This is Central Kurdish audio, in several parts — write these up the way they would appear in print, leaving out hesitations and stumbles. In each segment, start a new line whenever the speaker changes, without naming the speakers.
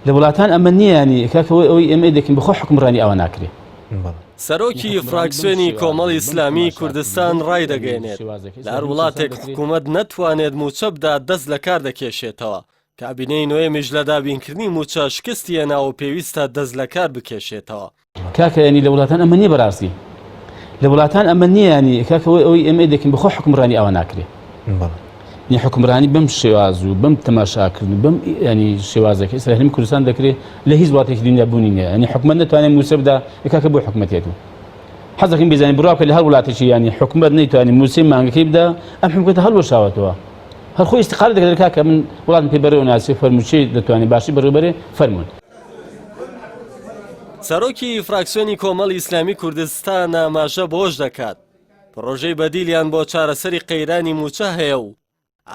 لە وڵاتان ئەمە نییە ینی کاکەوەی ئەوەی ئێمە دەکەین بخۆ حکمڕانی ئەوە ناکرێ.
سەرۆکی فراکسیۆنی کۆمەڵی ئیسلامی کوردستان ڕای دەگەێنێت لە هەر وڵاتێک حکوومەت نەتوانێت موچە بدا دەست لە کار دەکێشێتەوە. کابینەی نوێمیش لە دابینکردنی موچە شکستی هێنا و پێویستە دەست لە کار بکێشێتەوە.
کاکە ینی لە وڵاتان ئەمە نییە بەڕاستی، لە وڵاتان ئەمە نییە ینی کاکەوەی ئەوەی ئێمە دەکەین بخۆ حکمڕانی ئەوە ناکرێ. نی حکمڕانی بەم شێواز و بەم تەماشاکردن بەم ینی شێوازەکە ئێستا هەرێمی کوردستان دەکرێت لە هیچ وڵاتێکی دنیا بوونی نییە، ینی حکومەت نەتوانێت موسە بدا کاکە بۆ حکومەتێت و حەزەکەین بزانین بڕاکە لە هەر وڵاتێکی ینی حکومەت نەیتوانێت موسەی مانگەکەی بدا ئەم حکومەتە هەڵوەشاوەتەوە. هەر خۆی استقالە دەکرێت کاکە من وڵاتم پێ بەرەوە ناسی فەرموچەی دەتوانێت باشی بەڕێوەبەرێ فەرموون.
سەرۆکی فراکسیۆنی کۆمەڵی ئیسلامی کوردستان ئاماژە بۆش دەکات پرۆژەی بەدیلیان بۆ چارەسەری قەیرانی موچە هەیە و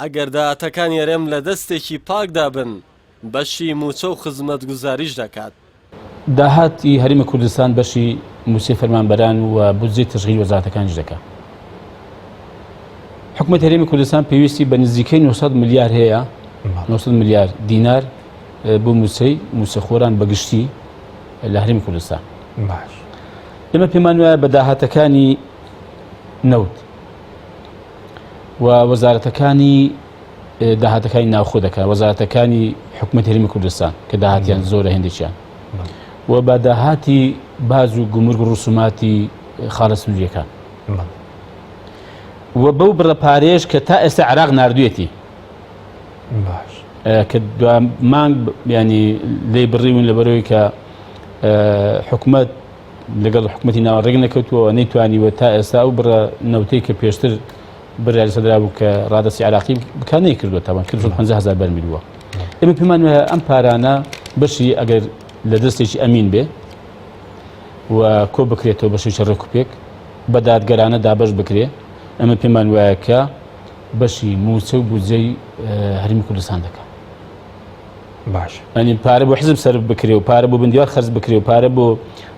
ئەگەر داهاتەکان یارێم لە دەستێکی پاکدا بن بەشی موچە و خزمەتگوزاریش دەکات.
داهاتی هەرێمی کوردستان بەشی موسێ فەرمانبەران و بودجێ تشغیل وەزارەتەکانیش دەکات. حکومەت هەرێمی کوردستان پێویستی بە نزیکەی 900 ملیار هەیە، 900 ملیار دینار بۆ موسەخۆران بەگشتی لە هەرێمی کوردستان.
باش
ئێمە پێمان وایە بە داهاتەکانی نەوت و وەزارەتەکانی داهاتەکانی ناوخۆ دەکات، وەزارەتەکانی حکومەت هەرێمی کوردستان کە داهاتیان زۆرە هێندێکیان و بە داهاتی باز و گومرگ و ڕوسوماتی خاڵە سنووریەکان و بەو بڕەپارێش کە تا ئێستا عێراق ناردوێتی کە مانگ ینی لێ بڕیون لەبەرەوەی کە حکومەت لەگەڵ حکومەتی ناوەڕێک نەکەوتووە نەیتوانیوە تا ئێستا ئەو بڕە نەوتەی کە پێشتر بڕیاری سەدرا بوو کە ڕادەسی عێراقی بکار نەیکردووە تاوان 50,000 بەرمیل بووە. ئێمە پێمان وایە ئەم پارانە بەشی ئەگەر لە دەستێکی ئەمین بێ و کۆ بکرێتەوە بەشێکی ڕێکوپێک بە دادگەرانە دابەش بکرێ، ئەمە پێمان وایە کە بەشی موچە و بودجەی هەرێمی کوردستان دەکات.
باش
ئەنی پارە بۆ حزب سەرف بکرێ و پارە بۆ بندیوار خەرج بکرێ و پارە بۆ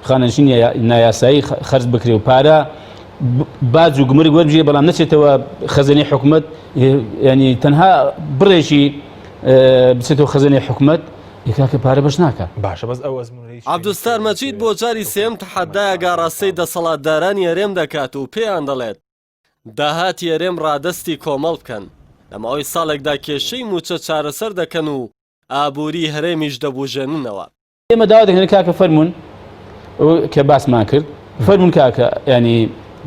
خانەنشینی نایاسایی خەرج بکرێ و پارە باج و گومرگ وەربژێ بەڵام نەچێتەوە خەزانەی حکومەت، ینی تەنها بڕێکی بچێتەوە خەزانەی حکومەت کاکە پارە بەش ناکات.
باشە بەس ئەو ئەزمونەی
عەبدولستار مەجید بۆ جاری سێم تەحەدای ئاگاڕاستەی دەسەڵاتدارانی هەرێم دەکات و پێیان دەڵێت داهاتی هەرێم ڕادەستی کۆمەڵ بکەن، لە ماوەی ساڵێکدا کێشەی موچە چارەسەر دەکەن و ئابووری هەرێمیش دەبوژێننەوە.
ئێمە داوا دەکەن کاکە فەرموون کە باسمان کرد فەرموون کاکە ینی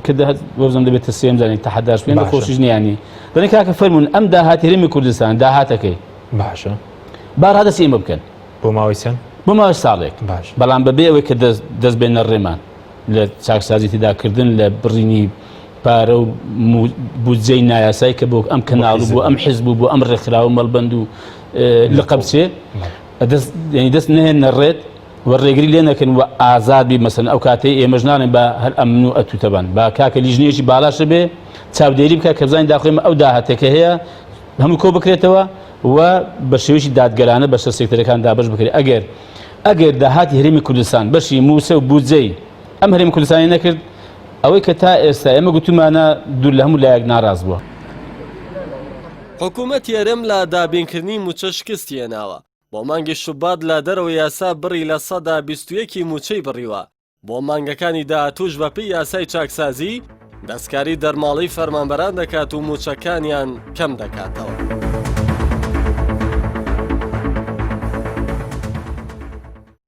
کە وەرزم دەبێتە سێم زانین تەحەداش پێ خۆشیش نیانی دەڵێن کاکە فەرموون ئەم داهاتی هەرێمی کوردستان داهاتەکەی
باشە
با ڕادەستی ئێمە بکەن
بۆ ماوەی چەند؟
بۆ ماوەی ساڵێک.
باش
بەڵام بەبێ ئەوەی کە دەست بێنە ڕێمان لە چاکسازی تێداکردن لە بڕینی پارە و بودجەی نایاسایی کە بۆ ئەم کەناڵ بوو ئەم حیزب بوو بۆ ئەم ڕێکخراوە مەڵبەند و لە قەبچێ دەست نهێنە ڕێت و ڕێگری لێ نەکەن و ئازادبی مەسەن ئەو کاتەی ئێمەش ناڵێن بە هەر ئەمن و ئەتوتەبان با کاکە لیژنەیەکی باڵاشە بێ چاودێری بکە کە بزانین داخڵێمە ئەو داهاتێکە هەیە هەموو کۆ بکرێتەوە و بە شێوەیەکی دادگەرانە بەشە سێکتەرەکان دابەش بکرێت. ئەگەر داهاتی هەرێمی کوردستان بەشی موسە و بودجەی ئەم هەرێمی کوردستانی نەکرد ئەوەی کە تا ئێستا ئێمە گوتمانە دوور لە هەموو لایەک ناڕاز بووە.
حکوومەتی هەرێم لە دابینکردنی موچە شکستی هێناوە، بۆ مانگی شوبات لە دەرەوە یاسا بڕی لە 21 موچەی بڕیوە، بۆ مانگەکانی داهاتوش بەپێی یاسای چاکسازی دەستکاری دەرماڵەی فەرمانبەران دەکات و موچەکانیان کەم دەکاتەوە.